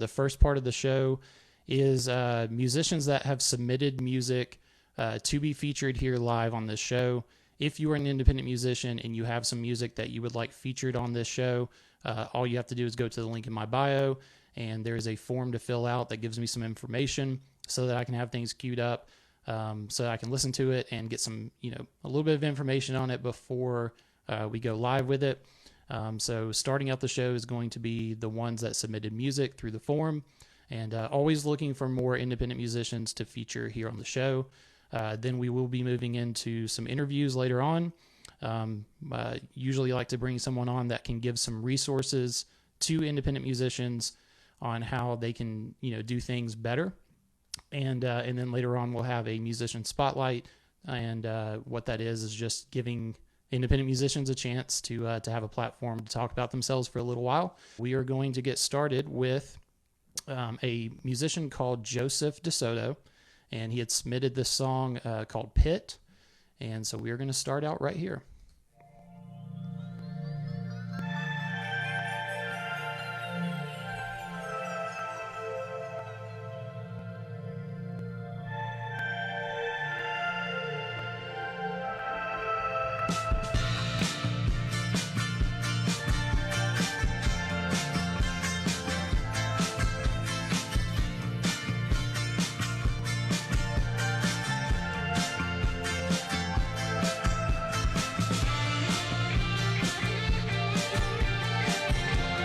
The first part of the show is musicians that have submitted music to be featured here live on this show. If you are an independent musician and you have some music that you would like featured on this show, all you have to do is go to the link in my bio, and there is a form to fill out that gives me some information so that I can have things queued up, so that I can listen to it and get some, a little bit of information on it before we go live with it. So starting out the show is going to be the ones that submitted music through the form, and always looking for more independent musicians to feature here on the show. Then we will be moving into some interviews later on. Usually like to bring someone on that can give some resources to independent musicians on how they can, do things better. And then later on we'll have a musician spotlight. And what that is just giving independent musicians a chance to have a platform to talk about themselves for a little while. We are going to get started with a musician called Joseph Desoto, and he had submitted this song called Pit, and so we are going to start out right here.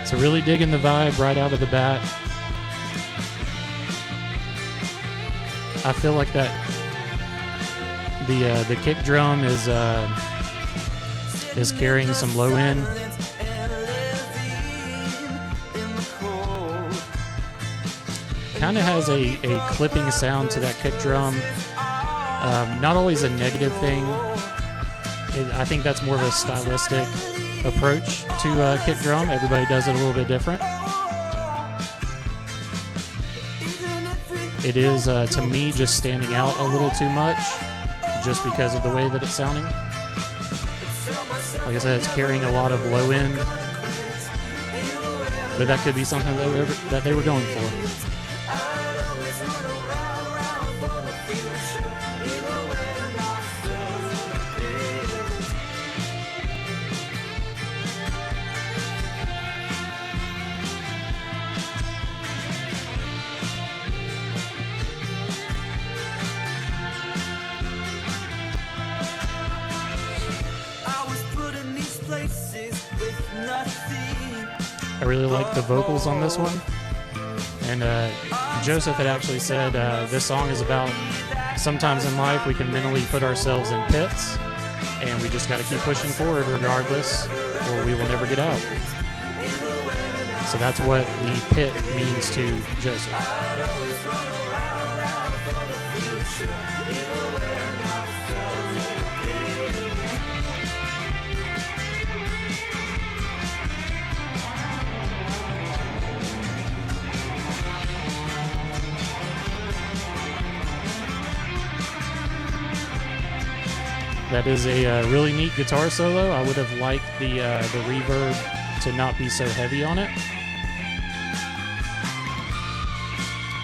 So really digging the vibe right out of the bat. I feel like that the kick drum is carrying some low end. Kind of has a clipping sound to that kick drum. Not always a negative thing. I think that's more of a stylistic approach to kick drum. Everybody does it a little bit different. It is, to me, just standing out a little too much just because of the way that it's sounding. Like I said, it's carrying a lot of low end, but that could be something that they were going for. I really like the vocals on this one. And Joseph had actually said this song is about sometimes in life we can mentally put ourselves in pits, and we just got to keep pushing forward regardless, or we will never get out. So that's what the pit means to Joseph. That is a really neat guitar solo. I would have liked the reverb to not be so heavy on it.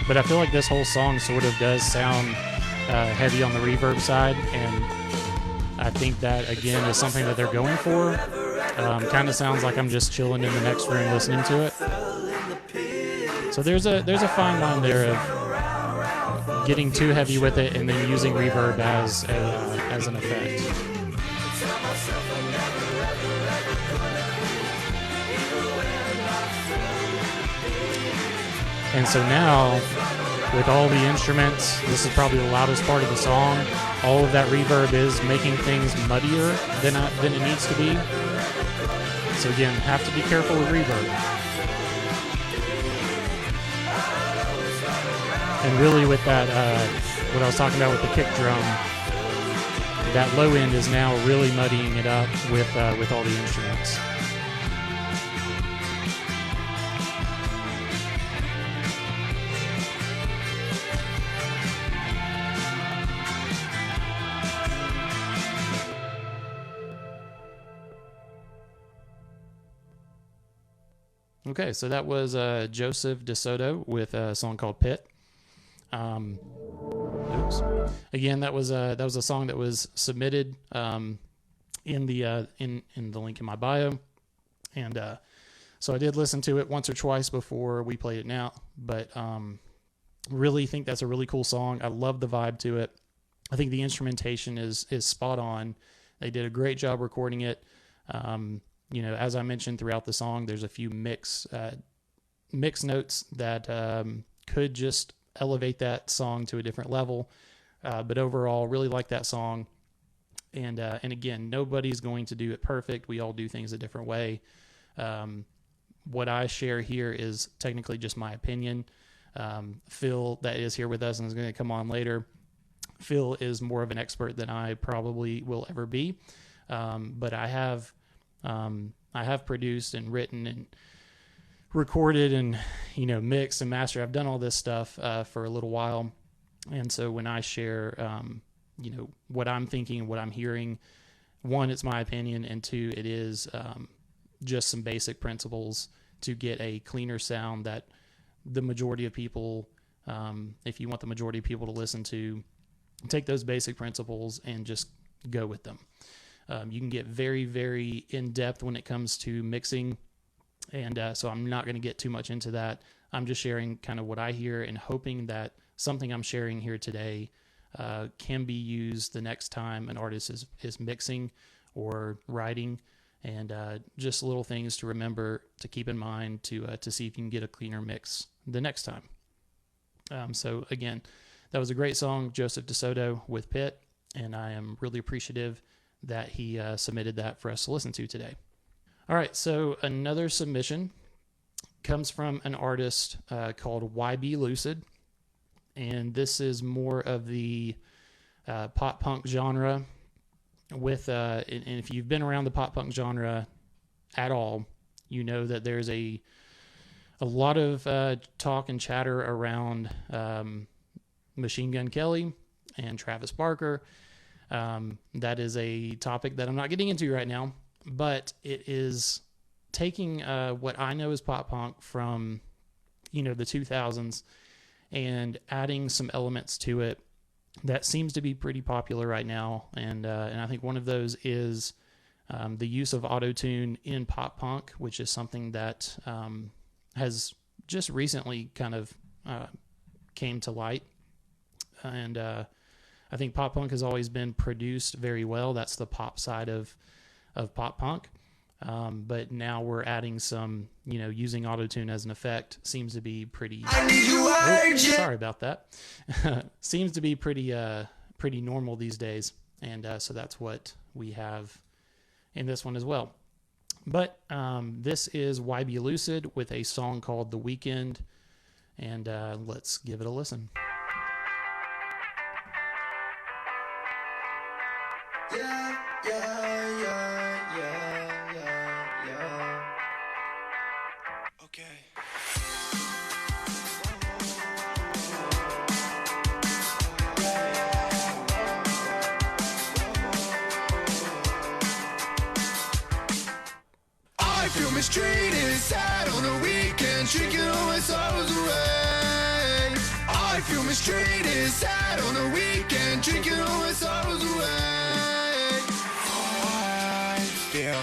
But I feel like this whole song sort of does sound heavy on the reverb side, and I think that, again, is something that they're going for. Kind of sounds like I'm just chilling in the next room listening to it. So there's a fine line there of getting too heavy with it and then using reverb as an effect. And so now, with all the instruments, this is probably the loudest part of the song. All of that reverb is making things muddier than it needs to be. So again, have to be careful with reverb. And really with that, what I was talking about with the kick drum, that low end is now really muddying it up with all the instruments. Okay, so that was Joseph Desoto with a song called Pit. Oops. Again, that was a song that was submitted in the link in my bio, and so I did listen to it once or twice before we played it now. But really think that's a really cool song. I love the vibe to it. I think the instrumentation is spot on. They did a great job recording it. As I mentioned throughout the song, there's a few mix notes that could just elevate that song to a different level. But overall, really like that song. And again, nobody's going to do it perfect. We all do things a different way. What I share here is technically just my opinion. Phil, that is here with us and is going to come on later, Phil is more of an expert than I probably will ever be. But I have produced and written and recorded and, mixed and mastered. I've done all this stuff for a little while. And so when I share, what I'm thinking and what I'm hearing, one, it's my opinion, and two, it is just some basic principles to get a cleaner sound that the majority of people, if you want the majority of people to listen to, take those basic principles and just go with them. You can get very, very in-depth when it comes to mixing, and so I'm not going to get too much into that. I'm just sharing kind of what I hear and hoping that something I'm sharing here today can be used the next time an artist is mixing or writing, and just little things to remember, to keep in mind, to see if you can get a cleaner mix the next time. So again, that was a great song, Joseph Desoto with Pit, and I am really appreciative that he submitted that for us to listen to today. All right, so another submission comes from an artist called YB Lucid, and this is more of the pop punk genre. And if you've been around the pop punk genre at all, you know that there's a lot of talk and chatter around Machine Gun Kelly and Travis Barker. That is a topic that I'm not getting into right now, but it is taking what I know as pop punk from, the 2000s and adding some elements to it that seems to be pretty popular right now. And I think one of those is the use of auto-tune in pop punk, which is something that has just recently kind of came to light. And I think pop punk has always been produced very well. That's the pop side of pop punk. But now we're adding some, using autotune as an effect seems to be pretty... sorry about that. Seems to be pretty normal these days. And so that's what we have in this one as well. But this is YB Lucid with a song called The Weekend. And let's give it a listen. Yeah. Okay. I feel mistreated, sad on the weekend, drinking all my sorrows away. I feel mistreated, sad on the weekend, drinking all my sorrows away. Feel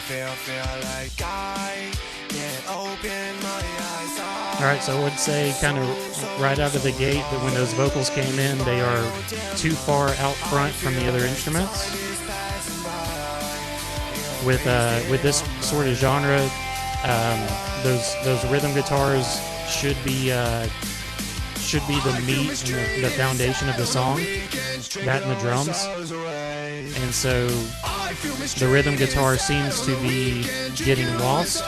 like I can't open my eyes. All right, so I would say kind of right out of the gate that when those vocals came in, they are too far out front from the other instruments. With this sort of genre, those rhythm guitars should be the meat and the foundation of the song, that and the drums. And so the rhythm guitar seems to be getting lost.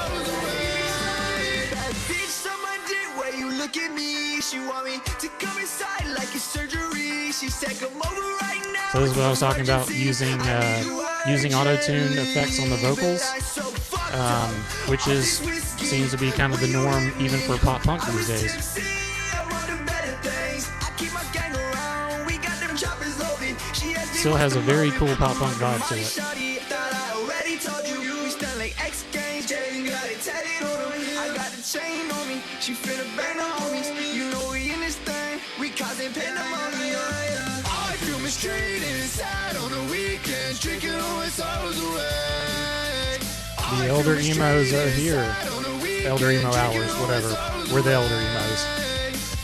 So this is what I was talking about, using auto-tune effects on the vocals, which seems to be kind of the norm even for pop punk these days. Still has a very cool pop punk vibe to it. I got the chain She finna bang the homies. You know we in this thing. We causing pandemonium. I feel mistreated inside on the weekends, drinking all my sorrows away. The elder emos are here. Elder emo hours, whatever. We're the elder emos.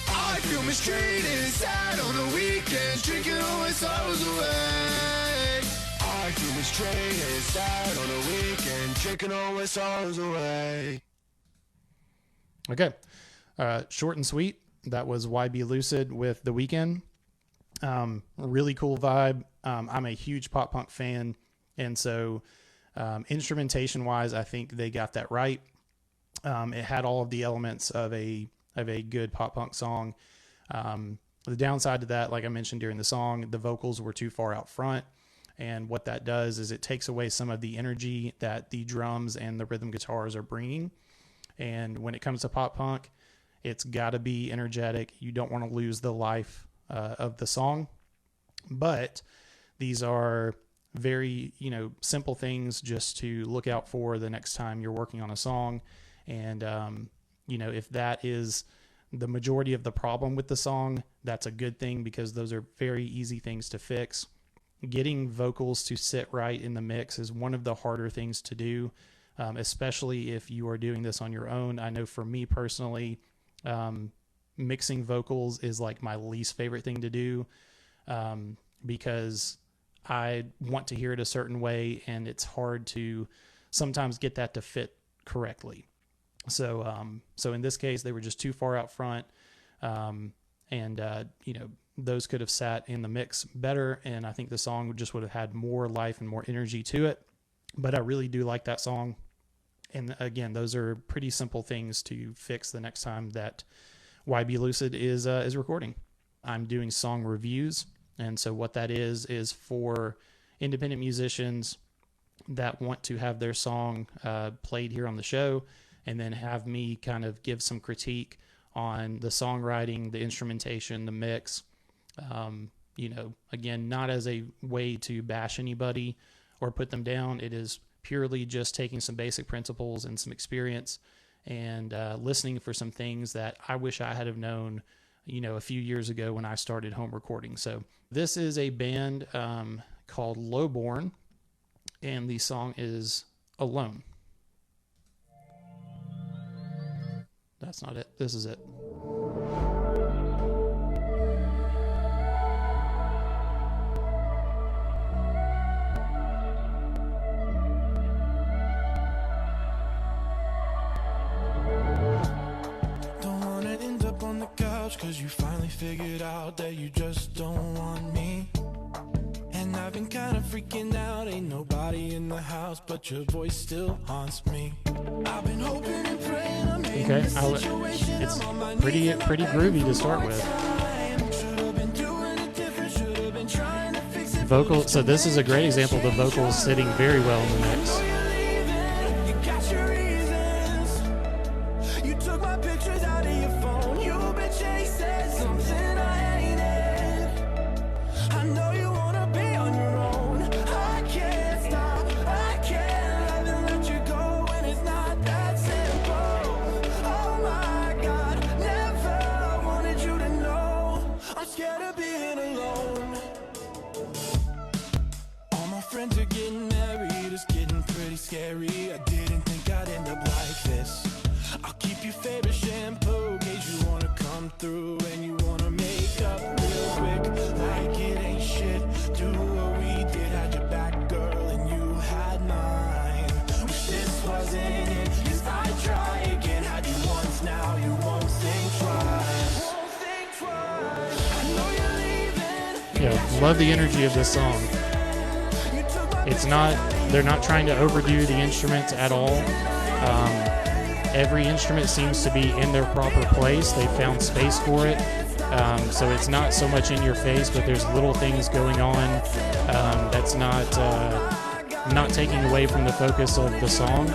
I feel mistreated inside on the weekends, drinking all my sorrows away. I feel mistreated inside on the weekend, drinking all my sorrows away. Okay. Short and sweet. That was YB Lucid with The Weeknd. Really cool vibe. I'm a huge pop punk fan. And so instrumentation wise, I think they got that right. It had all of the elements of a good pop punk song. The downside to that, like I mentioned during the song, the vocals were too far out front. And what that does is it takes away some of the energy that the drums and the rhythm guitars are bringing. And when it comes to pop punk, it's got to be energetic. You don't want to lose the life of the song. But these are very, simple things just to look out for the next time you're working on a song. And, if that is the majority of the problem with the song, that's a good thing because those are very easy things to fix. Getting vocals to sit right in the mix is one of the harder things to do, especially if you are doing this on your own. I know for me personally, mixing vocals is like my least favorite thing to do because I want to hear it a certain way and it's hard to sometimes get that to fit correctly. So in this case, they were just too far out front. Those could have sat in the mix better. And I think the song would have had more life and more energy to it. But I really do like that song. And again, those are pretty simple things to fix the next time that YB Lucid is recording. I'm doing song reviews. And so what that is for independent musicians that want to have their song played here on the show and then have me kind of give some critique on the songwriting, the instrumentation, the mix. Again, not as a way to bash anybody or put them down. It is purely just taking some basic principles and some experience and listening for some things that I wish I had have known, a few years ago when I started home recording. So this is a band called LOWBORN, and the song is Alone. That's not it. This is it. Cause you finally figured out that you just don't want me. And I've been kinda freaking out. Ain't nobody in the house, but your voice still haunts me. I've been hoping and praying I'm in this situation. It's pretty groovy to start with. Vocal. So this is a great example of the vocals sitting very well in the mix. Friends are getting married, it's getting pretty scary. I didn't think I'd end up like this. I'll keep your favorite shampoo in case you wanna come through and you wanna make up real quick. Like it ain't shit. Do what we did, had your back, girl, and you had mine. Wish this wasn't it, 'cause I try again. Had you once, now you won't think twice. I know you're leaving. Yeah, love the energy of this song. They're not trying to overdo the instruments at all. Every instrument seems to be in their proper place. They found space for it. So it's not so much in your face, but there's little things going on that's not taking away from the focus of the song.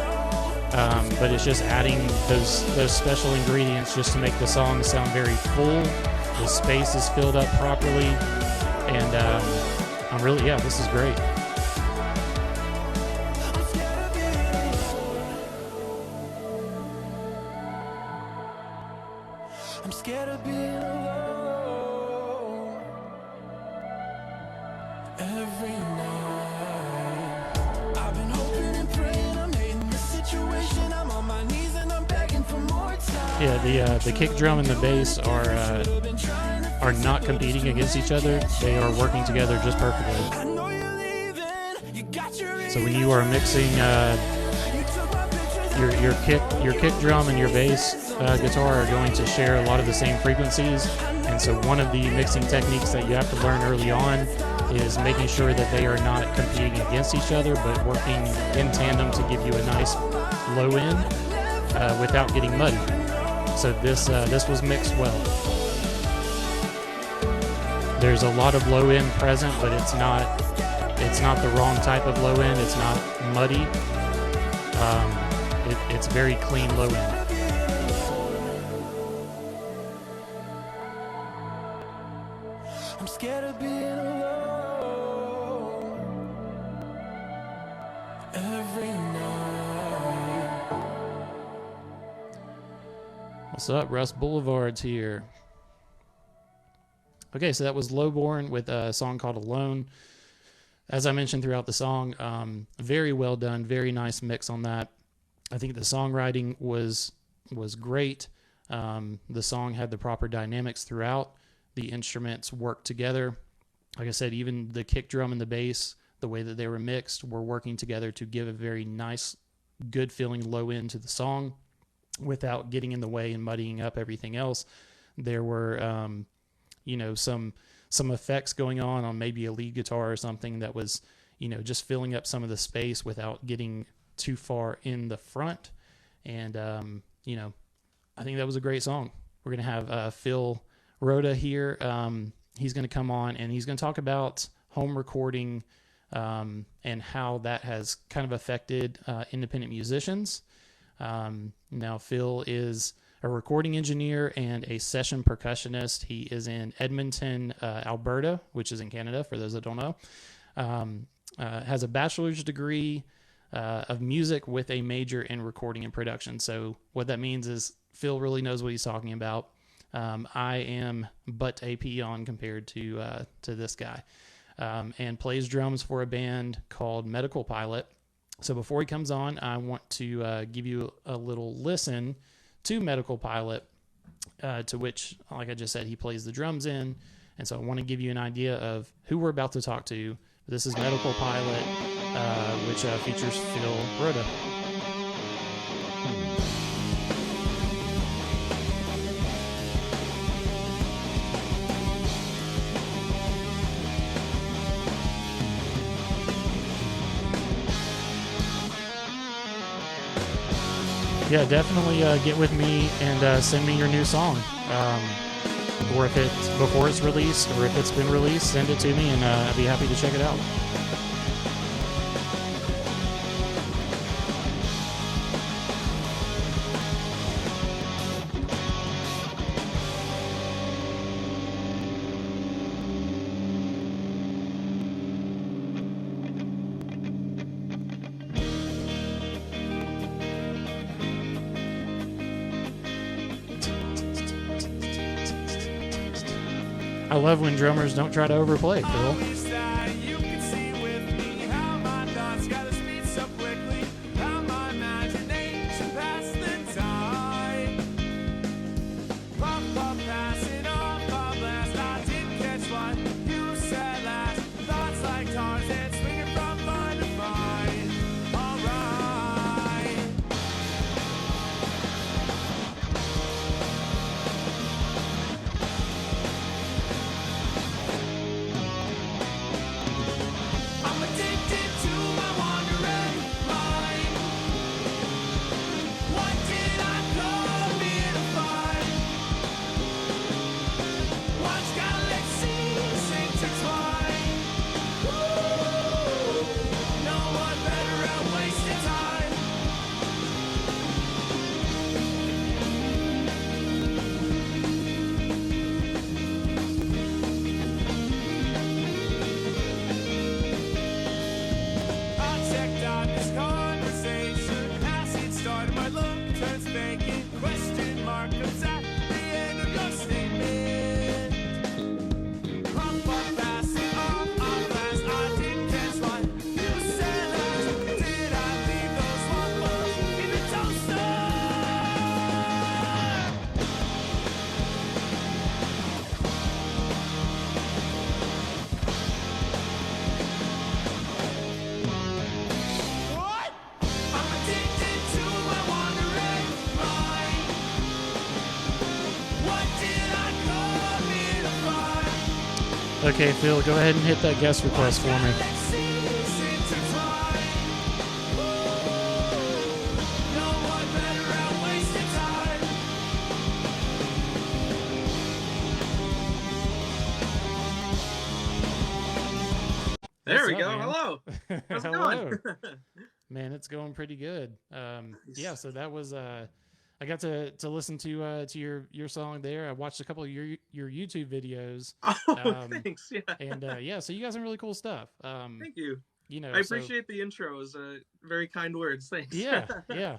But it's just adding those special ingredients just to make the song sound very full. The space is filled up properly. And this is great. alone every night. I've been hoping and praying, I'm hating the situation. I'm on my knees and I'm begging for more time. Yeah, the kick drum and the bass are not competing against each other. They are working together just perfectly. I know you're leaving, you got your So when you are mixing your kick drum and your bass guitar are going to share a lot of the same frequencies, and so one of the mixing techniques that you have to learn early on is making sure that they are not competing against each other, but working in tandem to give you a nice low end without getting muddy. So this was mixed well. There's a lot of low end present, but it's not the wrong type of low end. It's not muddy. It's very clean low end. I'm scared of being alone every night. What's up? Russ Boulevard's here. Okay, so that was Lowborn with a song called Alone. As I mentioned throughout the song, very well done, very nice mix on that. I think the songwriting was great. The song had the proper dynamics throughout. The instruments worked together. Like I said, even the kick drum and the bass, the way that they were mixed, were working together to give a very nice, good feeling low end to the song without getting in the way and muddying up everything else. There were, some effects going on maybe a lead guitar or something that was, just filling up some of the space without getting too far in the front. And, I think that was a great song. We're going to have Phil Rodda here. He's going to come on and he's going to talk about home recording and how that has kind of affected independent musicians. Now, Phil is a recording engineer and a session percussionist. He is in Edmonton, Alberta, which is in Canada, for those that don't know. Has a bachelor's degree of music with a major in recording and production. So what that means is Phil really knows what he's talking about. I am but a peon compared to this guy, and plays drums for a band called Medical Pilot. So before he comes on, I want to give you a little listen to Medical Pilot, to which, like I just said, he plays the drums in. And so I want to give you an idea of who we're about to talk to. This is Medical Pilot, which features Phil Rodda. Yeah, definitely get with me and send me your new song. Or if it's before it's released, or if it's been released, send it to me and I'd be happy to check it out. I love when drummers don't try to overplay, Phil. Okay, Phil, go ahead and hit that guest request for me. There we What's go. up, man? Hello. How's it Hello. going? Man, it's going pretty good. Yeah, so that was I got to listen to your song there. I watched a couple of your YouTube videos. Oh, thanks. Yeah. And yeah, so you got some really cool stuff. Thank you. You know, I so appreciate the intros. Very kind words. Thanks. yeah, yeah.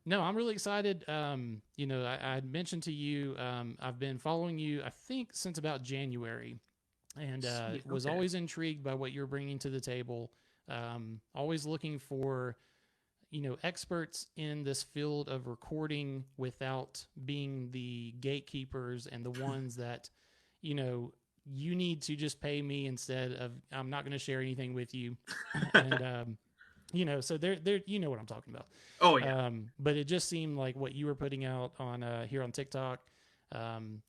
No, I'm really excited. You know, I mentioned to you, I've been following you, I think, since about January, and Sweet, was okay. always intrigued by what you're bringing to the table. Always looking for, you know, experts in this field of recording without being the gatekeepers and the ones that, you know, you need to just pay me instead of I'm not going to share anything with you. And you know, so they're you know what I'm talking about. Oh yeah. But it just seemed like what you were putting out on here on TikTok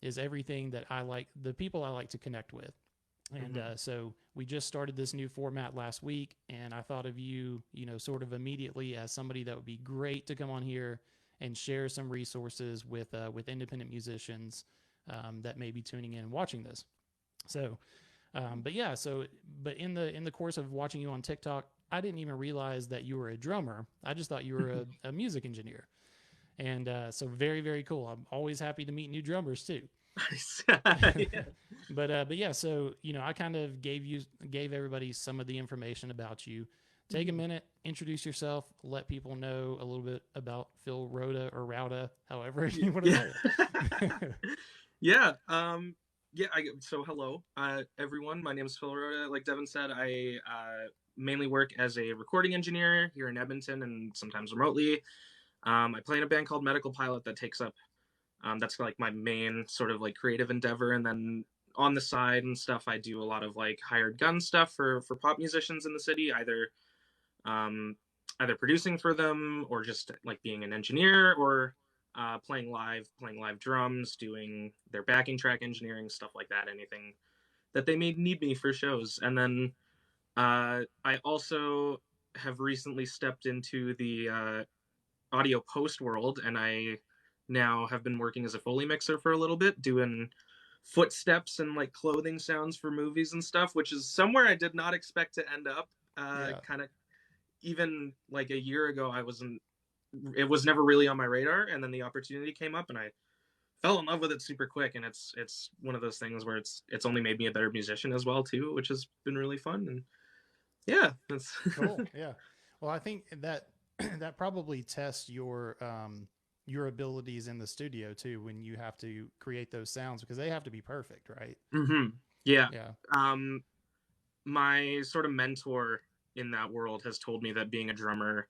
is everything that I like, the people I like to connect with. And so we just started this new format last week, and I thought of you, you know, sort of immediately as somebody that would be great to come on here and share some resources with independent musicians that may be tuning in and watching this. So, but yeah, but in the course of watching you on TikTok, I didn't even realize that you were a drummer. I just thought you were a music engineer, and so very very cool. I'm always happy to meet new drummers too. Nice. Yeah. But yeah, so you know, I kind of gave everybody some of the information about you. Take a minute, introduce yourself, let people know a little bit about Phil Rodda or Rauda, however you want to say it. Yeah. Yeah. So hello, everyone. My name is Phil Rodda. Like Devin said, I mainly work as a recording engineer here in Edmonton and sometimes remotely. I play in a band called Medical Pilot that takes up that's like my main sort of like creative endeavor, and then on the side and stuff, I do a lot of like hired gun stuff for pop musicians in the city, um, either producing for them or just like being an engineer or playing live drums, doing their backing track engineering, stuff like that. Anything that they may need me for shows, and then I also have recently stepped into the audio post world, and I now have been working as a Foley mixer for a little bit, doing footsteps and like clothing sounds for movies and stuff, which is somewhere I did not expect to end up. Yeah. Kind of even like a year ago, it was never really on my radar, and then the opportunity came up, and I fell in love with it super quick. And it's one of those things where it's only made me a better musician as well too, which has been really fun. And yeah, that's Cool. Yeah. Well, I think that that probably tests your abilities in the studio too when you have to create those sounds because they have to be perfect, right? Yeah. Yeah. My sort of mentor in that world has told me that being a drummer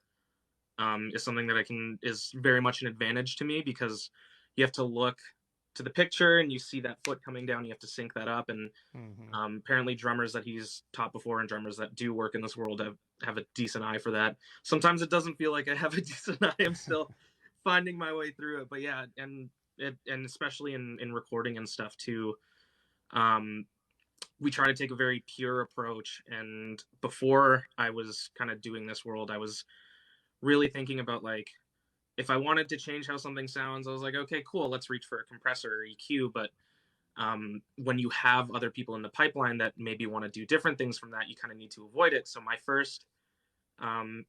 is something that is very much an advantage to me, because you have to look to the picture and you see that foot coming down, you have to sync that up. And apparently drummers that he's taught before and drummers that do work in this world have a decent eye for that. Sometimes it doesn't feel like I have a decent eye. I'm still finding my way through it. But yeah, and especially in recording and stuff too, we try to take a very pure approach. And before I was kind of doing this world, I was really thinking about like, if I wanted to change how something sounds, I was like, okay, cool, let's reach for a compressor or EQ. But when you have other people in the pipeline that maybe want to do different things from that, you kind of need to avoid it. So my first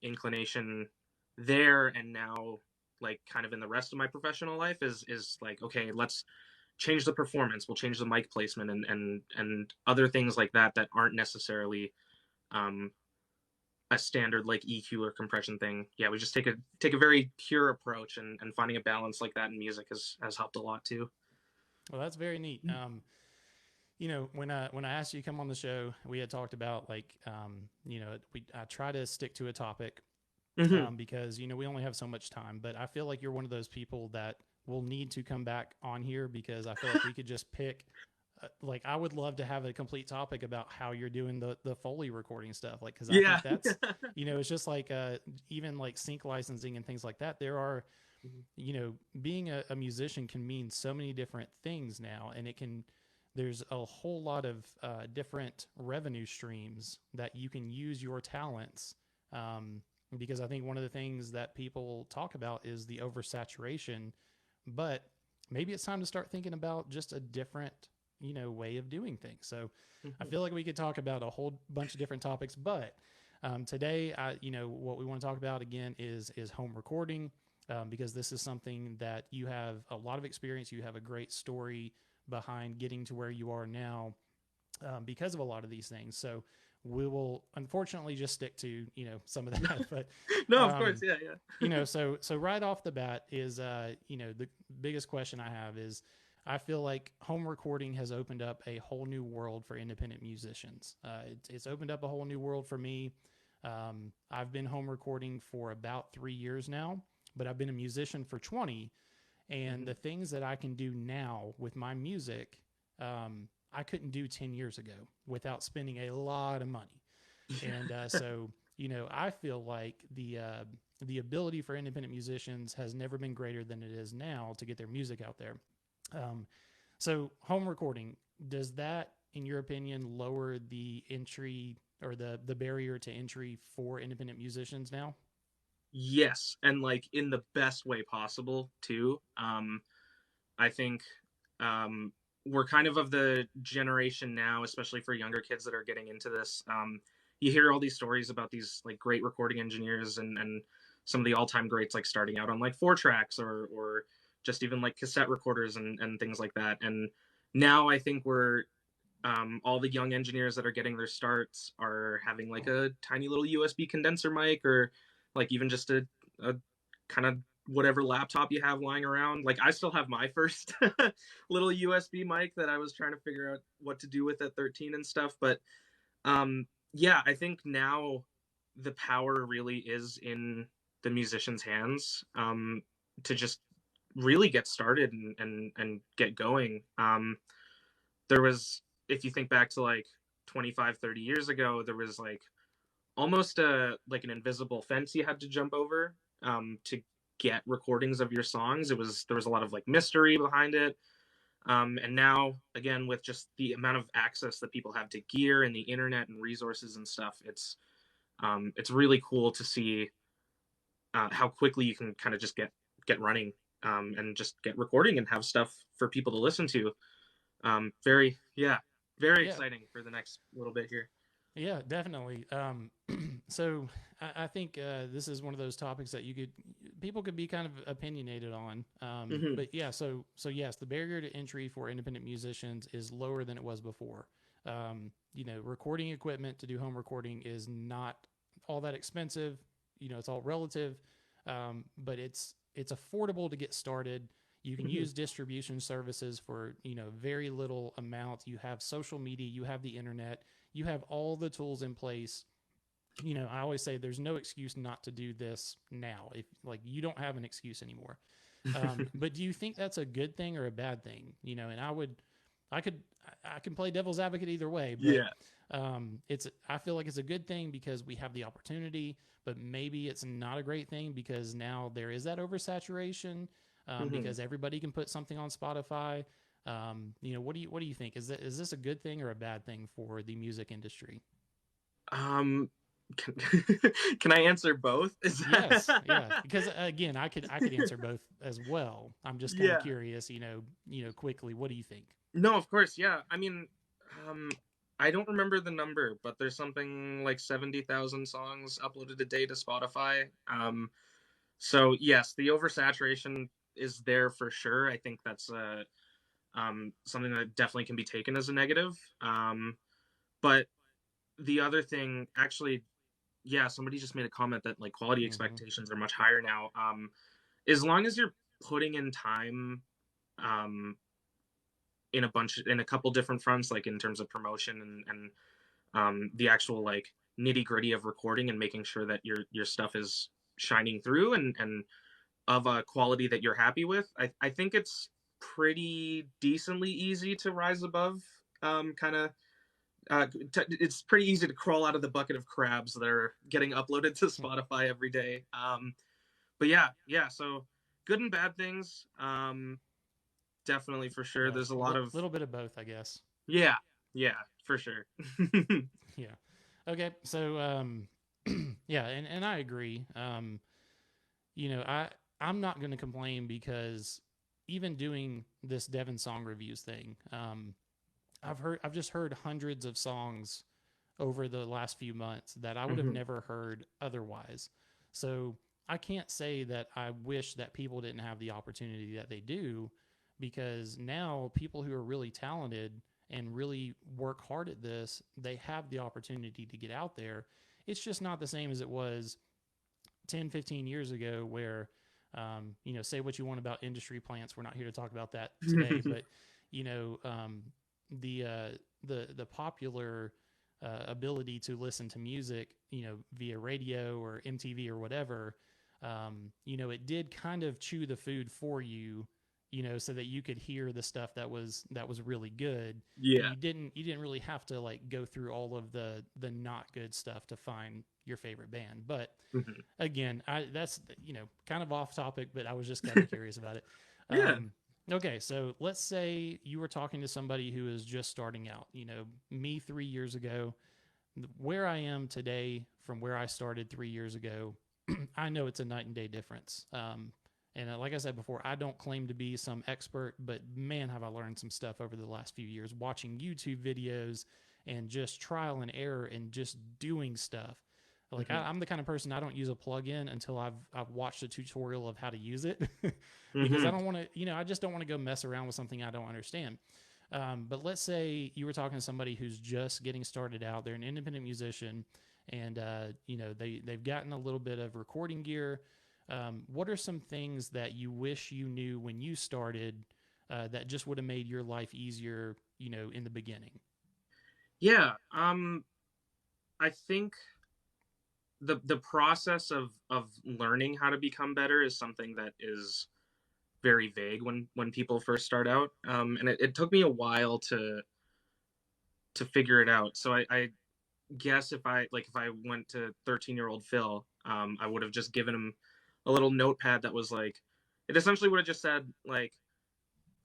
inclination there, and now like kind of in the rest of my professional life, is like, okay, let's change the performance. We'll change the mic placement and other things like that aren't necessarily a standard like EQ or compression thing. Yeah, we just take a very pure approach, and finding a balance like that in music has helped a lot too. Well, that's very neat. You know, when I asked you to come on the show, we had talked about like, you know, I try to stick to a topic because, you know, we only have so much time, but I feel like you're one of those people that will need to come back on here because I feel like we could just pick, like, I would love to have a complete topic about how you're doing the Foley recording stuff. Like, cause I think that's, you know, it's just like, even like sync licensing and things like that. There are, you know, being a musician can mean so many different things now, and it can, there's a whole lot of different revenue streams that you can use your talents. Because I think one of the things that people talk about is the oversaturation, but maybe it's time to start thinking about just a different, way of doing things. So I feel like we could talk about a whole bunch of different topics, but today, what we want to talk about again is home recording, because this is something that you have a lot of experience. You have a great story behind getting to where you are now, because of a lot of these things. So we will unfortunately just stick to, some of that, but No, of course. Yeah. so right off the bat is, the biggest question I have is, I feel like home recording has opened up a whole new world for independent musicians. It's opened up a whole new world for me. I've been home recording for about 3 years now, but I've been a musician for 20. And the things that I can do now with my music, I couldn't do 10 years ago without spending a lot of money. And so, I feel like the ability for independent musicians has never been greater than it is now to get their music out there. So home recording, does that, in your opinion, lower the entry or the barrier to entry for independent musicians now? Yes, and like in the best way possible too. I think we're kind of the generation now, especially for younger kids that are getting into this. You hear all these stories about these like great recording engineers and some of the all-time greats, like starting out on like 4 tracks or just even like cassette recorders and things like that. And now I think we're all the young engineers that are getting their starts are having like a tiny little USB condenser mic, or like even just a kind of whatever laptop you have lying around. Like I still have my first little USB mic that I was trying to figure out what to do with at 13 and stuff. But yeah, I think now the power really is in the musician's hands, to just really get started and get going. There was, if you think back to like 25-30 years ago, there was like almost like an invisible fence you had to jump over to get recordings of your songs. There was a lot of like mystery behind it. And now, again, with just the amount of access that people have to gear and the internet and resources and stuff, it's really cool to see how quickly you can kind of just get running, and just get recording and have stuff for people to listen to. Very Yeah. exciting for the next little bit here. Yeah, definitely. So I think this is one of those topics that people could be kind of opinionated on. But yeah, so yes, the barrier to entry for independent musicians is lower than it was before. Recording equipment to do home recording is not all that expensive. It's all relative, but it's affordable to get started. You can use distribution services for, very little amount. You have social media, you have the internet, you have all the tools in place. I always say there's no excuse not to do this now. If like you don't have an excuse anymore. But do you think that's a good thing or a bad thing? And I can play devil's advocate either way, but Yeah. I feel like it's a good thing because we have the opportunity, but maybe it's not a great thing because now there is that oversaturation. Because everybody can put something on Spotify. What do you think? Is this a good thing or a bad thing for the music industry? Can, can I answer both? Yes, yeah. Because again, I could answer both as well. I'm just kind of curious. Quickly, what do you think? No, of course, yeah. I mean, I don't remember the number, but there's something like 70,000 songs uploaded a day to Spotify. So yes, the oversaturation is there for sure. I think that's something that definitely can be taken as a negative. But the other thing, actually, yeah, somebody just made a comment that like quality expectations are much higher now. As long as you're putting in time, in a couple different fronts, like in terms of promotion and the actual like nitty gritty of recording and making sure that your stuff is shining through and of a quality that you're happy with, I think it's pretty decently easy to rise above. It's pretty easy to crawl out of the bucket of crabs that are getting uploaded to Spotify every day. But yeah. So good and bad things. definitely, for sure. There's a lot of little bit of both, I guess. yeah, for sure. Yeah. Okay. So, yeah, and I agree. I'm not going to complain because even doing this Devin song reviews thing, I've just heard hundreds of songs over the last few months that I would have never heard otherwise. So I can't say that I wish that people didn't have the opportunity that they do, because now people who are really talented and really work hard at this, they have the opportunity to get out there. It's just not the same as it was 10, 15 years ago where, say what you want about industry plants. We're not here to talk about that today, but, the popular ability to listen to music, via radio or MTV or whatever, it did kind of chew the food for you, so that you could hear the stuff that was really good. Yeah. And you didn't really have to like go through all of the not good stuff to find your favorite band. But again, that's kind of off topic, but I was just kind of curious about it. Yeah. Okay, so let's say you were talking to somebody who is just starting out. Me 3 years ago, where I am today from where I started 3 years ago, I know it's a night and day difference. And like I said before, I don't claim to be some expert, but man, have I learned some stuff over the last few years watching YouTube videos and just trial and error and just doing stuff. Like I'm the kind of person, I don't use a plugin until I've watched a tutorial of how to use it because I don't want to, I just don't want to go mess around with something I don't understand. But let's say you were talking to somebody who's just getting started out. They're an independent musician and, they've gotten a little bit of recording gear. What are some things that you wish you knew when you started that just would have made your life easier, in the beginning? Yeah. I think the process of learning how to become better is something that is very vague when people first start out. And it took me a while to figure it out. So I guess if I went to 13-year-old Phil, I would have just given him a little notepad that was like, it essentially would have just said like,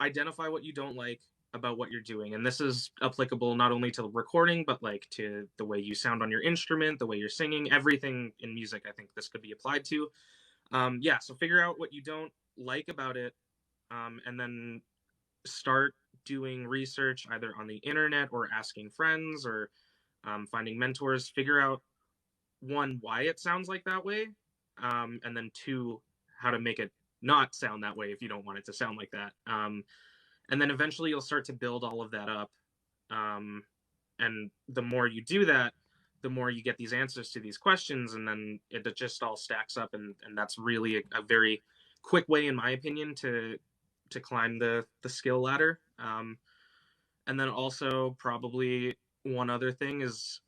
identify what you don't like about what you're doing. And this is applicable not only to recording, but like to the way you sound on your instrument, the way you're singing, everything in music. I think this could be applied to. So figure out what you don't like about it, and then start doing research either on the internet or asking friends or finding mentors. Figure out, one, why it sounds like that way, and then two, how to make it not sound that way if you don't want it to sound like that. And then eventually you'll start to build all of that up. And the more you do that, the more you get these answers to these questions, and then it just all stacks up. And that's really a very quick way, in my opinion, to climb the skill ladder. And then also probably one other thing is,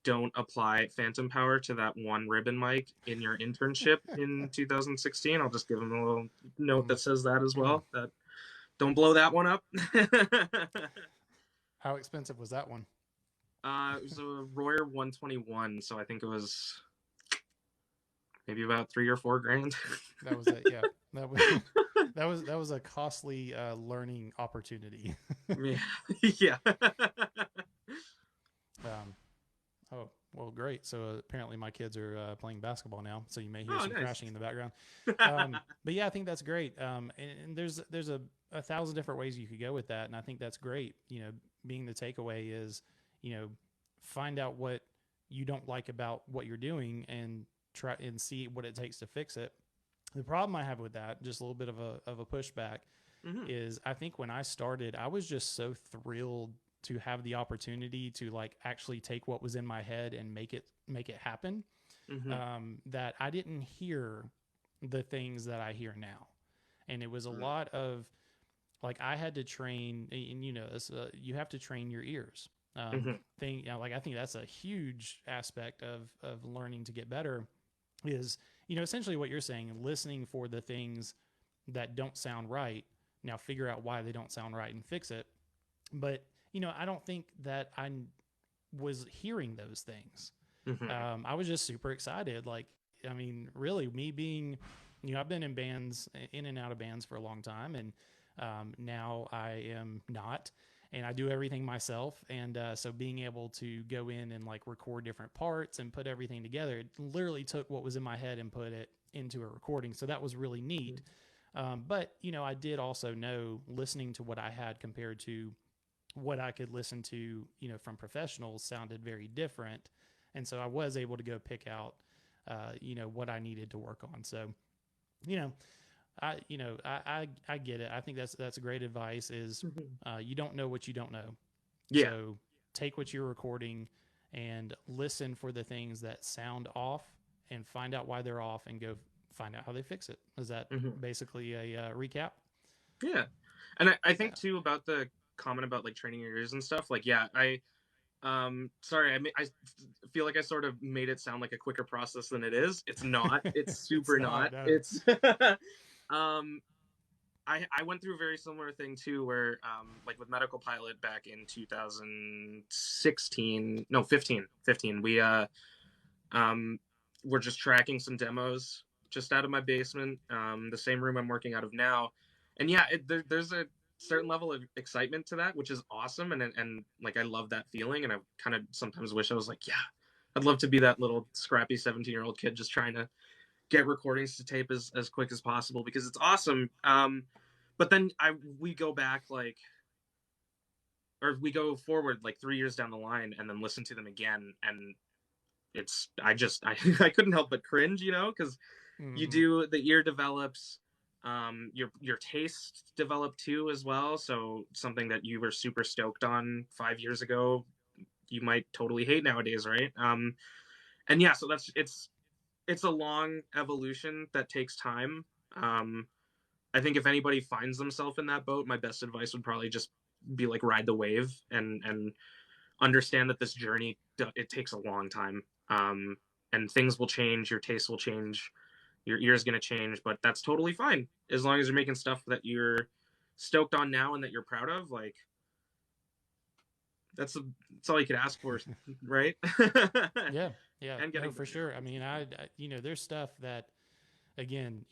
don't apply phantom power to that one ribbon mic in your internship in 2016. I'll just give them a little note that says that as well. That don't blow that one up. How expensive was that one? It was a Royer 121, so I think it was maybe about $3 or $4 grand. That was it. Yeah, that was a costly learning opportunity. Yeah. Oh, well, great. So apparently my kids are playing basketball now, so you may hear some nice. crashing in the background. But yeah, I think that's great. And there's a 1,000 different ways you could go with that, and I think that's great. Being the takeaway is, find out what you don't like about what you're doing and try and see what it takes to fix it. The problem I have with that, just a little bit of a pushback, is I think when I started, I was just so thrilled to have the opportunity to like actually take what was in my head and make it happen, that I didn't hear the things that I hear now. And it was a lot of like, I had to train, and you have to train your ears. I think that's a huge aspect of learning to get better is, essentially what you're saying, listening for the things that don't sound right. Now figure out why they don't sound right and fix it. But I don't think that I was hearing those things. I was just super excited. Like, I mean, really, me being, I've been in bands, in and out of bands for a long time, and now I am not, and I do everything myself. And so being able to go in and like record different parts and put everything together, it literally took what was in my head and put it into a recording. So that was really neat. But, I did also know, listening to what I had compared to what I could listen to, from professionals, sounded very different. And so I was able to go pick out, what I needed to work on. So, I get it. I think that's great advice is, you don't know what you don't know. Yeah. So take what you're recording and listen for the things that sound off and find out why they're off and go find out how they fix it. Is that basically a recap? Yeah. And I think too about the comment about like training your ears and stuff. Like, yeah, sorry, I feel like I sort of made it sound like a quicker process than it is. It's not. It's super It's not, not. no. It's I went through a very similar thing too, where like with Medical Pilot back in 2016, no, 15, we were just tracking some demos just out of my basement, the same room I'm working out of now. And yeah, there's a certain level of excitement to that, which is awesome. And like, I love that feeling. And I kind of sometimes wish I was like, yeah, I'd love to be that little scrappy 17-year-old kid just trying to get recordings to tape as quick as possible, because it's awesome. But then we go back we go forward like 3 years down the line and then listen to them again. And I couldn't help but cringe, because you do, the ear develops, your taste developed too as well. So something that you were super stoked on 5 years ago, you might totally hate nowadays, right? And yeah, so it's a long evolution that takes time. I think if anybody finds themselves in that boat, my best advice would probably just be like, ride the wave and understand that this journey, it takes a long time. And things will change, your taste will change, your ear's going to change, but that's totally fine. As long as you're making stuff that you're stoked on now and that you're proud of, like, that's all you could ask for, right? Yeah. And getting for sure. I mean, I there's stuff that, again,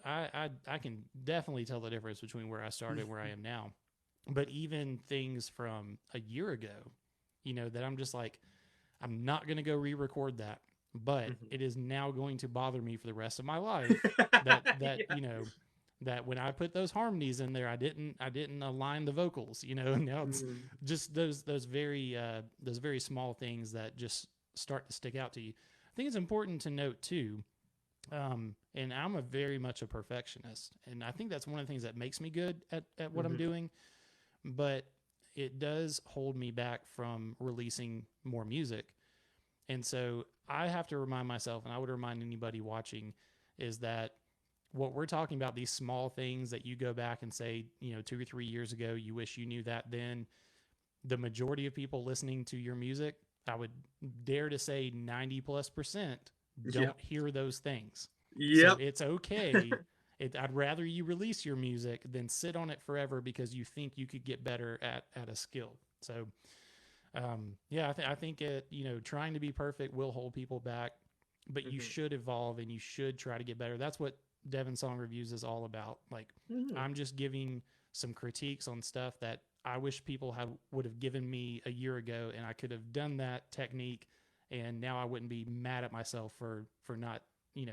I can definitely tell the difference between where I started and where I am now. But even things from a year ago, that I'm just like, I'm not going to go re-record that, but it is now going to bother me for the rest of my life that Yeah. that when I put those harmonies in there, I didn't align the vocals, and now it's just those very small things that just start to stick out to you. I think it's important to note too, and I'm very much a perfectionist, and I think that's one of the things that makes me good at what I'm doing, but it does hold me back from releasing more music. And so I have to remind myself, and I would remind anybody watching, is that what we're talking about, these small things that you go back and say, 2 or 3 years ago, you wish you knew that then. The majority of people listening to your music, I would dare to say 90+% don't hear those things. Yep. So it's okay. I'd rather you release your music than sit on it forever because you think you could get better at a skill. So, I think it, trying to be perfect will hold people back, but you should evolve and you should try to get better. That's what Devin Song Reviews is all about. Like, I'm just giving some critiques on stuff that I wish people would have given me a year ago, and I could have done that technique, and now I wouldn't be mad at myself for not,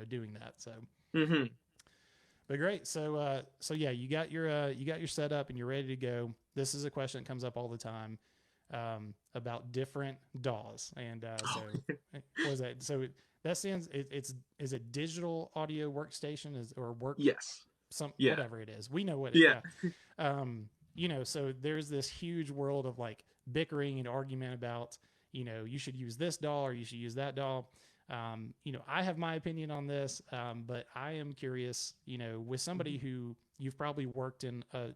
doing that. So, but great. So yeah, you got your setup and you're ready to go. This is a question that comes up all the time, about different DAWs. And so what was that? So that stands, is a digital audio workstation or work? Yes. Whatever it is. We know what it is. Yeah. So there's this huge world of like bickering and argument about, you should use this DAW or you should use that DAW. I have my opinion on this, but I am curious, with somebody who you've probably worked in a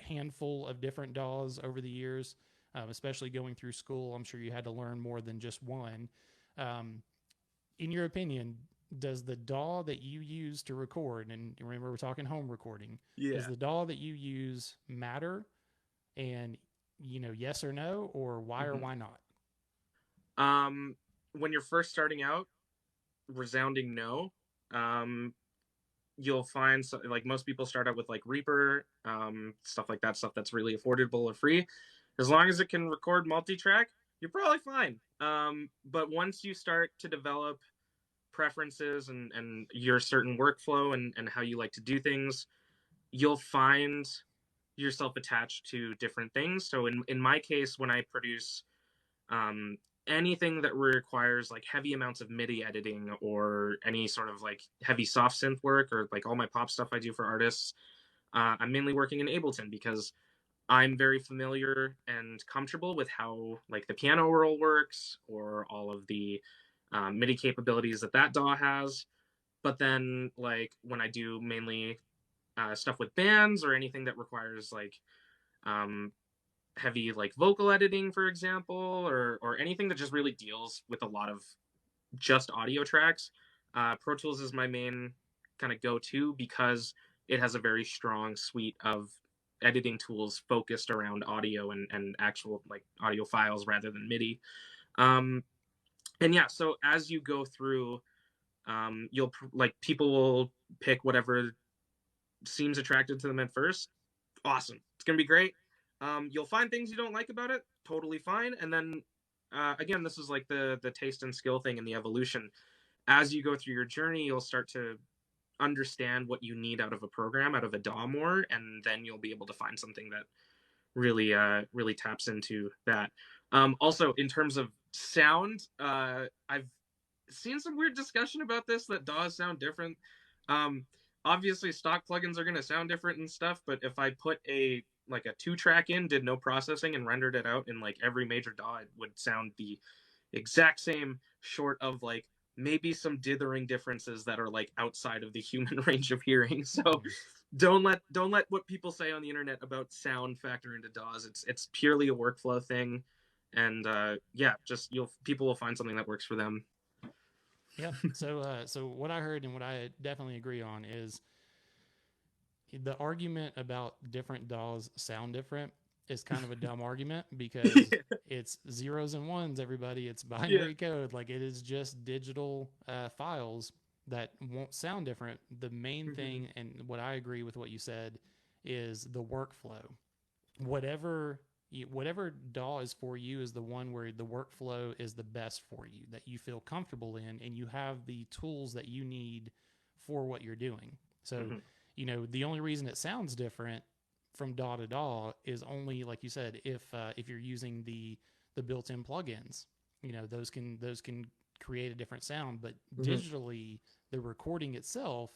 handful of different DAWs over the years, especially going through school. I'm sure you had to learn more than just one. In your opinion, does the DAW that you use to record, and remember we're talking home recording, does the DAW that you use matter? And, yes or no, or why or why not? When you're first starting out, resounding no. you'll find like most people start out with like Reaper, stuff like that, stuff that's really affordable or free. As long as it can record multi-track, you're probably fine. But once you start to develop preferences and your certain workflow and how you like to do things, you'll find yourself attached to different things. So in my case, when I produce um, anything that requires like heavy amounts of MIDI editing or any sort of like heavy soft synth work, or like all my pop stuff I do for artists, I'm mainly working in Ableton because I'm very familiar and comfortable with how like the piano roll works or all of the MIDI capabilities that DAW has. But then like when I do mainly stuff with bands or anything that requires like um, heavy like vocal editing, for example, or anything that just really deals with a lot of just audio tracks, Pro Tools is my main kind of go-to because it has a very strong suite of editing tools focused around audio and actual like audio files rather than MIDI. Um, and yeah, so as you go through, you'll like people will pick whatever seems attractive to them at first. Awesome, it's gonna be great. You'll find things you don't like about it, totally fine. And then again, this is like the taste and skill thing and the evolution. As you go through your journey, you'll start to understand what you need out of a program, out of a DAW more, and then you'll be able to find something that really taps into that. Also, in terms of sound, I've seen some weird discussion about this, that DAWs sound different. Obviously, stock plugins are going to sound different and stuff, but if I put a 2-track in, did no processing, and rendered it out in like every major DAW, it would sound the exact same, short of like maybe some dithering differences that are like outside of the human range of hearing. So don't let what people say on the internet about sound factor into DAWs. It's purely a workflow thing, and yeah, just people will find something that works for them. Yeah. So what I heard and what I definitely agree on is the argument about different DAWs sound different is kind of a dumb argument because it's zeros and ones, everybody. It's binary code. Like, it is just digital files that won't sound different. The main thing, and what I agree with what you said, is the workflow. Whatever DAW is for you is the one where the workflow is the best for you, that you feel comfortable in, and you have the tools that you need for what you're doing. So, the only reason it sounds different from DAW to DAW is only, like you said, if you're using the built-in plugins. Those can create a different sound, but digitally, the recording itself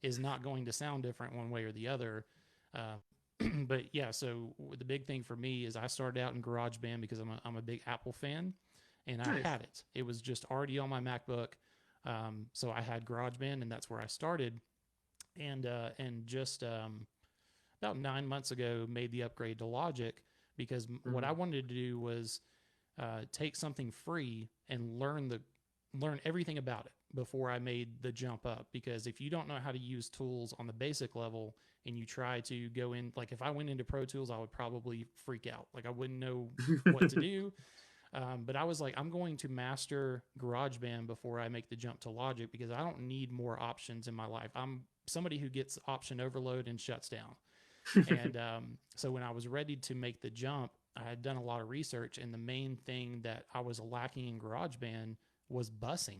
is not going to sound different one way or the other. But yeah, so the big thing for me is I started out in GarageBand because I'm a big Apple fan, and I had it. It was just already on my MacBook, so I had GarageBand, and that's where I started. And just about 9 months ago, made the upgrade to Logic because what I wanted to do was take something free and learn everything about it before I made the jump up. Because if you don't know how to use tools on the basic level and you try to go in, like if I went into Pro Tools, I would probably freak out. Like, I wouldn't know what to do. But I was like, I'm going to master GarageBand before I make the jump to Logic because I don't need more options in my life. I'm somebody who gets option overload and shuts down. And so when I was ready to make the jump, I had done a lot of research, and the main thing that I was lacking in GarageBand was busing.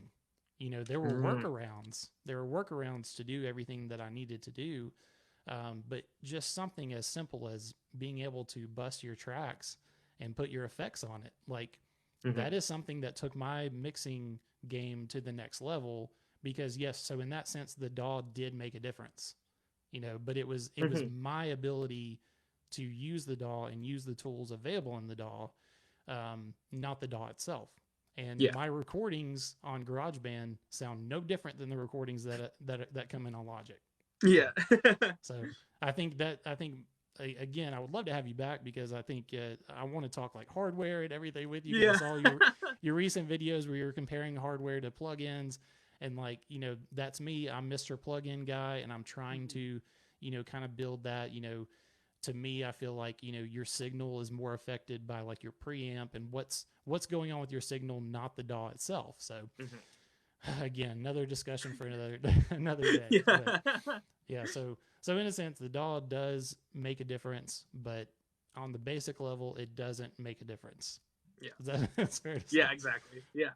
There were workarounds. There were workarounds to do everything that I needed to do, but just something as simple as being able to bus your tracks and put your effects on it. Like, that is something that took my mixing game to the next level because, yes, so in that sense, the DAW did make a difference, but it was my ability to use the DAW and use the tools available in the DAW, not the DAW itself. And my recordings on GarageBand sound no different than the recordings that come in on Logic. Yeah. So I think again, I would love to have you back because I think I want to talk like hardware and everything with you. Yeah. I saw your recent videos where you're comparing hardware to plugins, and like, that's me. I'm Mr. Plugin guy, and I'm trying to, kind of build that. To me, I feel like, your signal is more affected by like your preamp and what's going on with your signal, not the DAW itself. So Again, another discussion for another day. Yeah. But yeah, so in a sense, the DAW does make a difference, but on the basic level, it doesn't make a difference. Yeah. That's fair to say. Yeah, exactly. Yeah.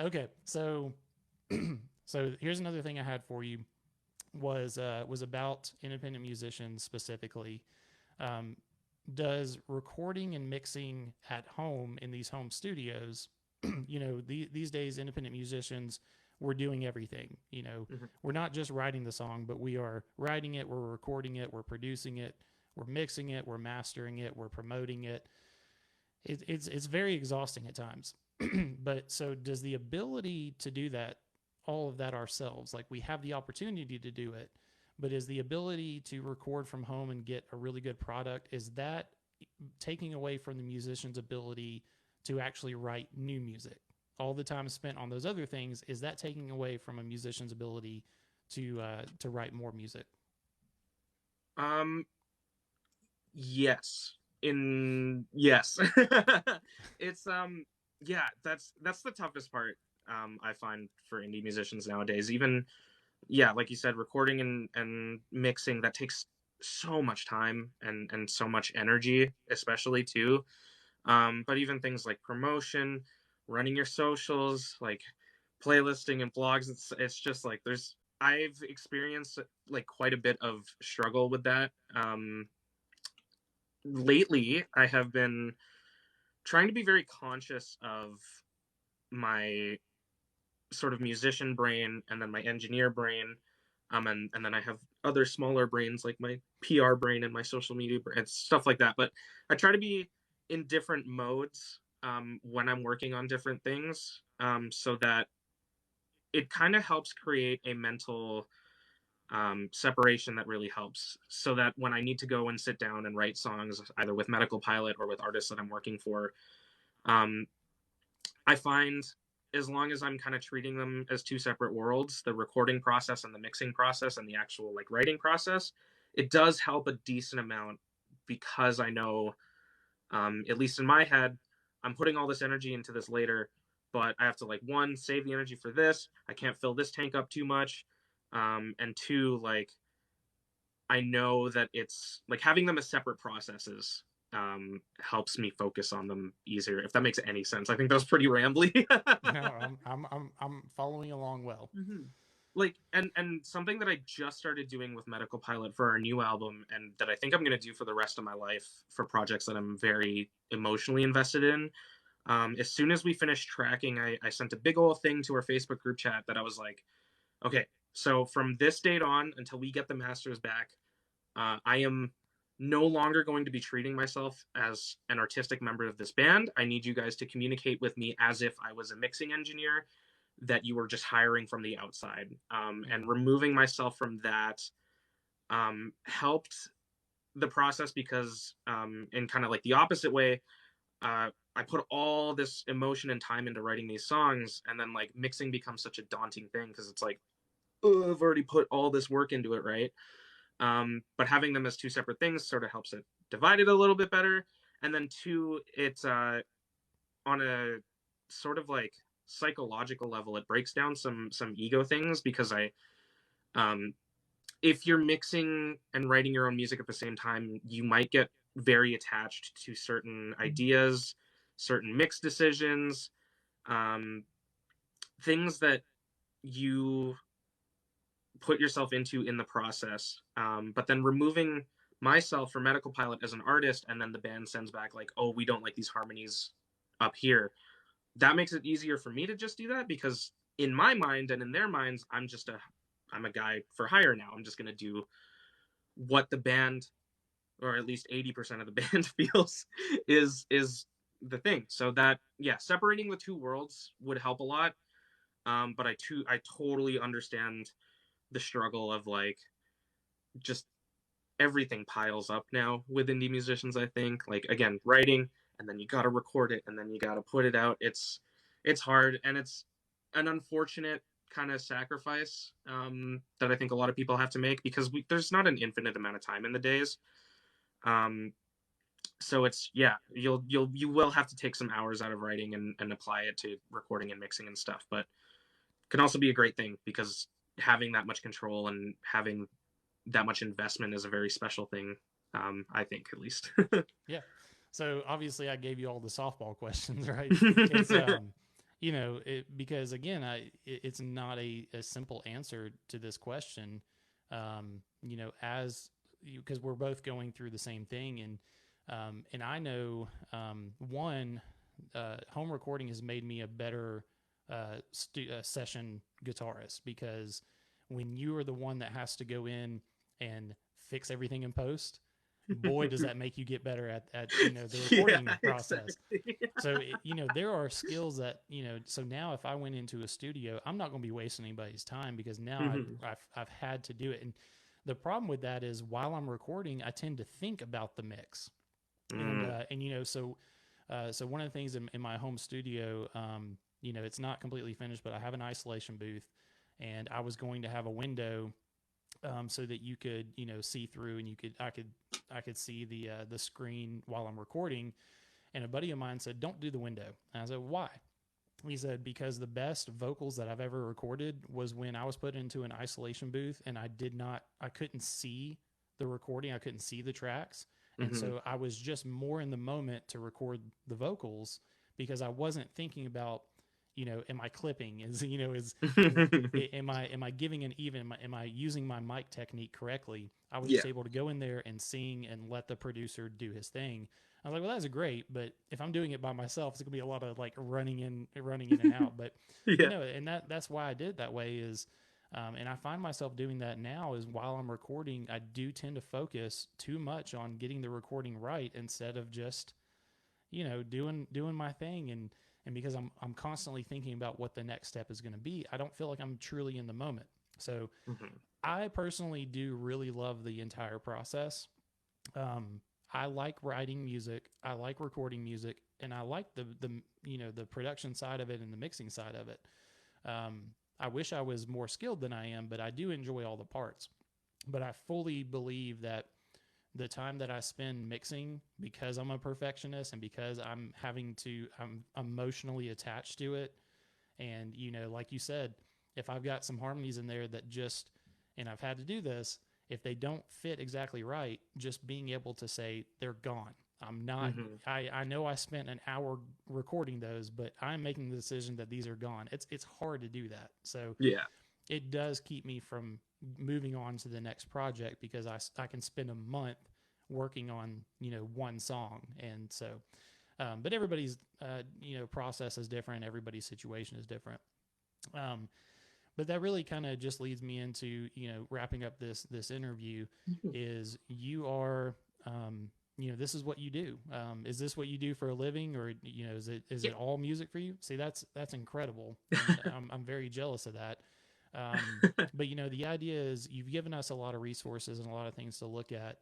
Okay, so so here's another thing I had for you was about independent musicians specifically. Um, does recording and mixing at home in these home studios, these days independent musicians, we're doing everything. Mm-hmm. We're not just writing the song, but we are writing it, we're recording it, we're producing it, we're mixing it, we're mastering it, we're promoting it. It's very exhausting at times. But so does the ability to do that, all of that ourselves, like we have the opportunity to do it, but is the ability to record from home and get a really good product, is that taking away from the musician's ability to actually write new music? All the time spent on those other things, is that taking away from a musician's ability to write more music? Yes. Yes. It's yeah, that's the toughest part I find for indie musicians nowadays. Even yeah, like you said, recording and mixing, that takes so much time and so much energy, especially too. But even things like promotion, running your socials, like playlisting and blogs, it's just like I've experienced like quite a bit of struggle with that. Lately I have been trying to be very conscious of my sort of musician brain and then my engineer brain, and then I have other smaller brains like my PR brain and my social media and stuff like that. But I try to be in different modes when I'm working on different things, so that it kind of helps create a mental separation that really helps, so that when I need to go and sit down and write songs, either with Medical Pilot or with artists that I'm working for, um, I find as long as I'm kind of treating them as two separate worlds, the recording process and the mixing process and the actual like writing process, it does help a decent amount, because I know, at least in my head, I'm putting all this energy into this later, but I have to like, one, save the energy for this. I can't fill this tank up too much. And two, like, I know that it's like having them as separate processes helps me focus on them easier, if that makes any sense. I think that was pretty rambly. No, I'm following along well. Mm-hmm. Like, and something that I just started doing with Medical Pilot for our new album, and that I think I'm going to do for the rest of my life for projects that I'm very emotionally invested in. As soon as we finished tracking, I sent a big old thing to our Facebook group chat that I was like, okay, so from this date on until we get the masters back, I am no longer going to be treating myself as an artistic member of this band. I need you guys to communicate with me as if I was a mixing engineer that you were just hiring from the outside. And removing myself from that helped the process, because in kind of like the opposite way, I put all this emotion and time into writing these songs, and then like mixing becomes such a daunting thing, because it's like, oh, I've already put all this work into it, right? But having them as two separate things sort of helps it divide it a little bit better. And then two, it's on a sort of like psychological level, it breaks down some ego things, because if you're mixing and writing your own music at the same time, you might get very attached to certain ideas, certain mix decisions, things that you put yourself into in the process. But then removing myself from Medical Pilot as an artist, and then the band sends back like, oh, we don't like these harmonies up here. That makes it easier for me to just do that, because in my mind and in their minds, I'm a guy for hire now. I'm just going to do what the band, or at least 80% of the band feels is the thing. So that, yeah, separating the two worlds would help a lot. But I totally understand the struggle of like, just everything piles up now with indie musicians. I think, like, again, writing, and then you got to record it, and then you got to put it out. It's hard, and it's an unfortunate kind of sacrifice that I think a lot of people have to make, because there's not an infinite amount of time in the days. So it's, yeah, you will have to take some hours out of writing and apply it to recording and mixing and stuff. But can also be a great thing, because having that much control and having that much investment is a very special thing. I think, at least. Yeah. So obviously I gave you all the softball questions, right? It's because again, it's not a simple answer to this question. As because we're both going through the same thing, and I know home recording has made me a better session guitarist, because when you are the one that has to go in and fix everything in post, boy, does that make you get better at the recording process. Exactly. So there are skills that so now if I went into a studio, I'm not going to be wasting anybody's time, because now I've had to do it. And the problem with that is, while I'm recording, I tend to think about the mix. So one of the things in my home studio, it's not completely finished, but I have an isolation booth, and I was going to have a window so that you could see through, and I could see the screen while I'm recording. And a buddy of mine said, "Don't do the window." And I said, "Why?" He said, "Because the best vocals that I've ever recorded was when I was put into an isolation booth, and I couldn't see the recording, I couldn't see the tracks, and so I was just more in the moment to record the vocals, because I wasn't thinking about, am I clipping? Am I giving an even? Am I using my mic technique correctly?" I was just able to go in there and sing and let the producer do his thing. I was like, "Well, that's great, but if I'm doing it by myself, it's gonna be a lot of like running in and out." But and that's why I did it that way is, and I find myself doing that now, is while I'm recording, I do tend to focus too much on getting the recording right, instead of just doing my thing. And because I'm constantly thinking about what the next step is going to be, I don't feel like I'm truly in the moment. So I personally do really love the entire process. I like writing music, I like recording music, and I like the production side of it and the mixing side of it. I wish I was more skilled than I am, but I do enjoy all the parts. But I fully believe that the time that I spend mixing, because I'm a perfectionist and because I'm emotionally attached to it. And, like you said, if I've got some harmonies in there that and I've had to do this, if they don't fit exactly right, just being able to say they're gone. I'm not, I know I spent an hour recording those, but I'm making the decision that these are gone. It's hard to do that. So it does keep me from moving on to the next project, because I can spend a month working on, one song. And so, but everybody's, process is different. Everybody's situation is different. But that really kind of just leads me into, wrapping up this interview is you are, this is what you do. Is this what you do for a living, or, is it all music for you? See, that's incredible. And I'm very jealous of that. But the idea is you've given us a lot of resources and a lot of things to look at.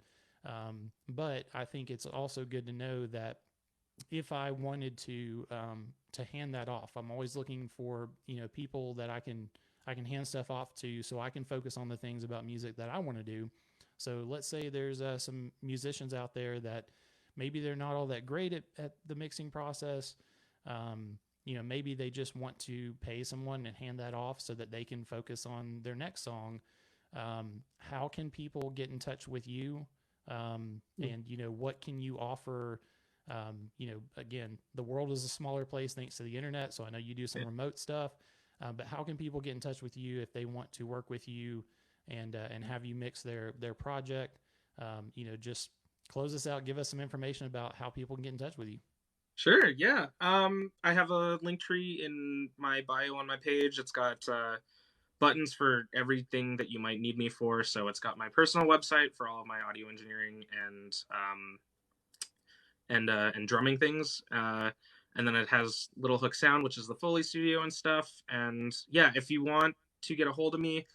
But I think it's also good to know that if I wanted to hand that off, I'm always looking for, people that I can hand stuff off to, so I can focus on the things about music that I want to do. So let's say there's some musicians out there that maybe they're not all that great at the mixing process. Maybe they just want to pay someone and hand that off so that they can focus on their next song. How can people get in touch with you? And, what can you offer? Again, the world is a smaller place thanks to the internet. So I know you do some remote stuff, but how can people get in touch with you if they want to work with you and have you mix their project? Just close this out. Give us some information about how people can get in touch with you. Sure. Yeah. I have a link tree in my bio on my page. It's got buttons for everything that you might need me for. So it's got my personal website for all of my audio engineering and drumming things. And then it has Little Hook Sound, which is the Foley studio and stuff. And yeah, if you want to get a hold of me,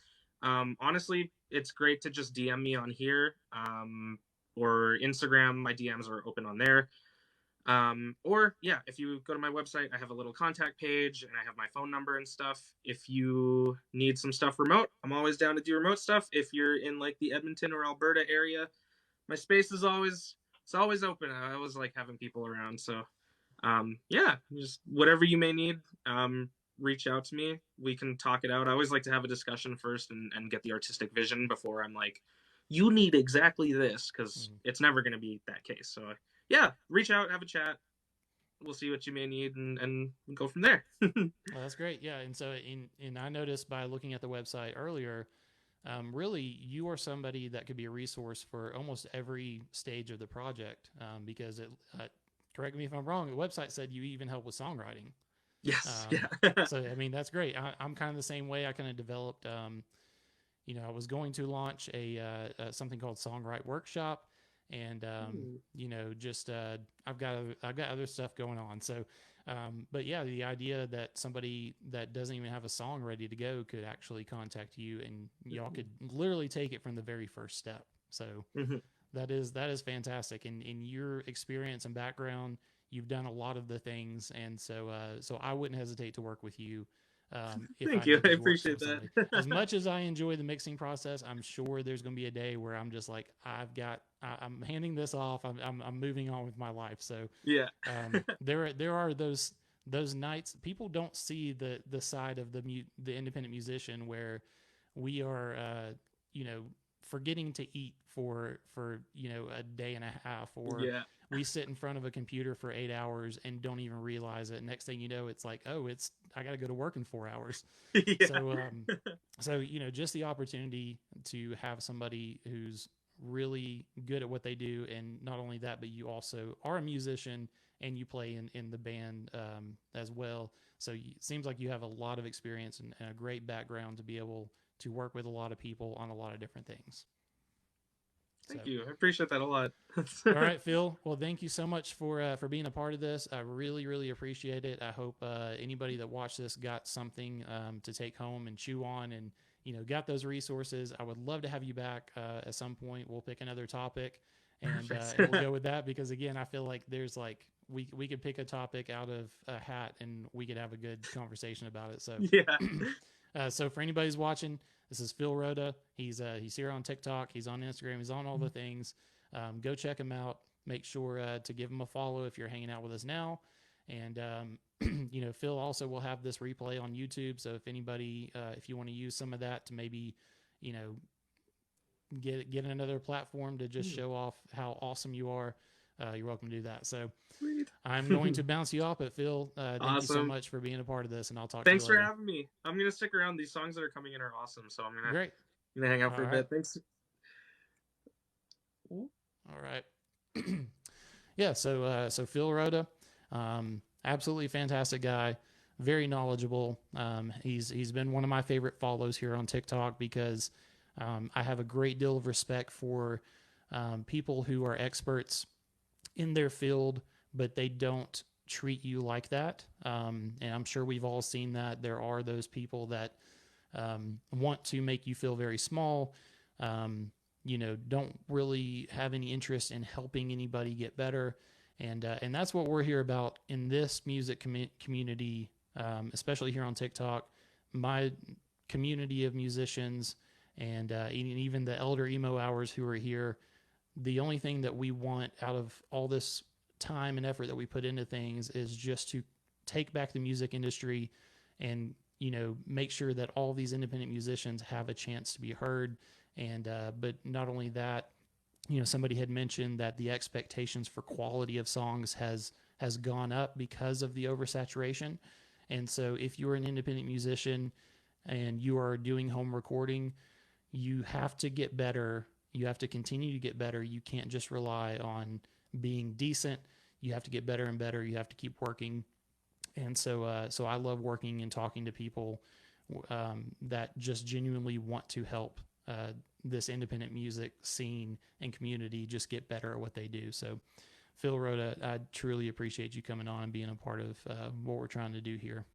honestly, it's great to just DM me on here or Instagram. My DMs are open on there. Or yeah, if you go to my website, I have a little contact page and I have my phone number and stuff. If you need some stuff remote, I'm always down to do remote stuff. If you're in like the Edmonton or Alberta area, my space is always open. I always like having people around. So, yeah, just whatever you may need. reach out to me. We can talk it out. I always like to have a discussion first and get the artistic vision before I'm like, you need exactly this, because it's never going to be that case. So yeah, reach out, have a chat. We'll see what you may need and go from there. Well, that's great. Yeah. And so I noticed by looking at the website earlier, really you are somebody that could be a resource for almost every stage of the project. Because correct me if I'm wrong, the website said you even help with songwriting. Yes. So, I mean, that's great. I'm kind of the same way. I kind of developed, I was going to launch something called Songwrite Workshop, and just I've got other stuff going on. So, but yeah, the idea that somebody that doesn't even have a song ready to go could actually contact you, and y'all could literally take it from the very first step. So that is fantastic. And in your experience and background, you've done a lot of the things, and so I wouldn't hesitate to work with you. Thank you. I appreciate that. As much as I enjoy the mixing process, I'm sure there's going to be a day where I'm just like, I'm handing this off. I'm moving on with my life. So yeah, there are those nights. People don't see the side of the independent musician where we are, forgetting to eat for a day and a half, or we sit in front of a computer for 8 hours and don't even realize it. Next thing you know, it's like, I got to go to work in 4 hours. So just the opportunity to have somebody who's really good at what they do, and not only that, but you also are a musician and you play in the band as well. So it seems like you have a lot of experience and a great background to be able to work with a lot of people on a lot of different things. Thank you. I appreciate that a lot. All right, Phil. Well, thank you so much for being a part of this. I really, really appreciate it. I hope anybody that watched this got something to take home and chew on, and got those resources. I would love to have you back at some point. We'll pick another topic, and we'll go with that, because again, I feel like there's we could pick a topic out of a hat and we could have a good conversation about it. So yeah. So for anybody who's watching, this is Phil Rodda. He's here on TikTok. He's on Instagram. He's on all the things. Go check him out. Make sure to give him a follow if you're hanging out with us now. And, Phil also will have this replay on YouTube. So if anybody, if you want to use some of that to maybe, get another platform to just show off how awesome you are, you're welcome to do that. So Sweet. I'm going to bounce you off, but Phil, thank you so much for being a part of this, and I'll talk to you later. Thanks for having me. I'm going to stick around. These songs that are coming in are awesome, so I'm going to hang out for a bit. Thanks. All right. Yeah, so Phil Rodda, absolutely fantastic guy, very knowledgeable. He's been one of my favorite follows here on TikTok, because I have a great deal of respect for people who are experts in their field, but they don't treat you like that. And I'm sure we've all seen that. There are those people that want to make you feel very small, don't really have any interest in helping anybody get better. And that's what we're here about in this music community, especially here on TikTok. My community of musicians and even the elder emo hours who are here, the only thing that we want out of all this time and effort that we put into things is just to take back the music industry and, make sure that all these independent musicians have a chance to be heard. And, but not only that, somebody had mentioned that the expectations for quality of songs has gone up because of the oversaturation. And so if you're an independent musician and you are doing home recording, you have to get better. You have to continue to get better. You can't just rely on being decent. You have to get better and better. You have to keep working. And so I love working and talking to people that just genuinely want to help this independent music scene and community just get better at what they do. So Phil Rodda, I truly appreciate you coming on and being a part of what we're trying to do here.